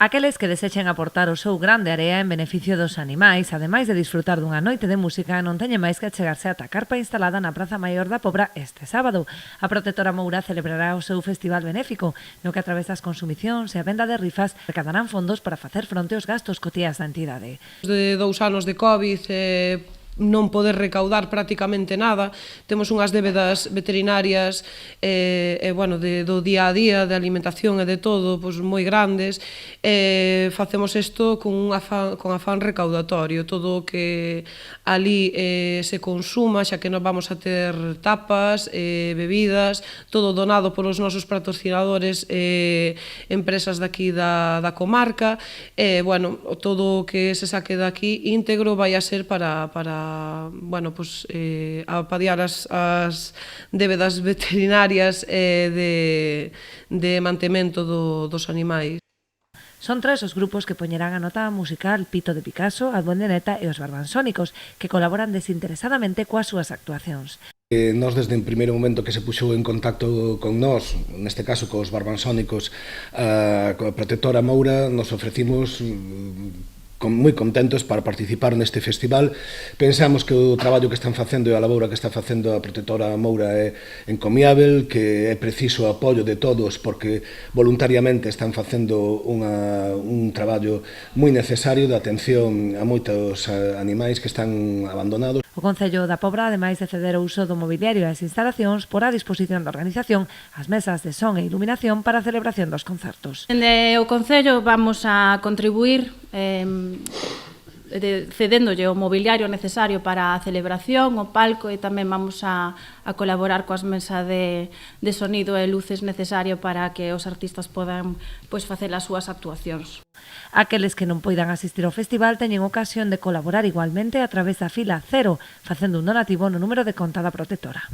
Aqueles que desexen aportar o seu grán de area en beneficio dos animais, ademais de disfrutar dunha noite de música, non teñen máis que achegarse ata a carpa instalada na Praza Maior da Pobra este sábado. A Protectora Moura celebrará o seu festival benéfico, no que a través das consumicións e a venda de rifas recadarán fondos para facer fronte aos gastos cotiás da entidade. De 2 anos de Covid, non poder recaudar prácticamente nada, temos unhas débedas veterinarias do día a día, de alimentación e de todo, moi grandes, facemos isto con afán recaudatorio, todo o que ali se consuma, xa que non vamos a ter tapas, bebidas, todo donado polos nosos patrocinadores, empresas daqui da comarca, todo o que se saque daqui íntegro vai a ser para paliar as débedas veterinarias de mantemento dos animais. Son 3 os grupos que poñerán a nota musical Pito de Picasso, a Duende Neta e os Barbansónicos, que colaboran desinteresadamente coas súas actuacións. Nós, desde o primeiro momento que se puxou en contacto con nós, neste caso cos Barbansónicos, coa Protectora Moura, nos ofrecimos moi contentos para participar neste festival. Pensamos que o traballo que están facendo e a laboura que está facendo a Protectora Moura é encomiável, que é preciso o apoio de todos porque voluntariamente están facendo un traballo moi necesario de atención a moitos animais que están abandonados. O Concello da Pobra, ademais de ceder o uso do mobiliario e as instalacións, porá a disposición da organización as mesas de son e iluminación para a celebración dos concertos. Dende o Concello vamos a contribuir cedéndolle o mobiliario necesario para a celebración, o palco, e tamén vamos a colaborar coas mesas de sonido e luces necesario para que os artistas podan facer as súas actuacións. Aqueles que non poidan asistir ao festival teñen ocasión de colaborar igualmente a través da fila 0, facendo un donativo no número de conta da Protectora.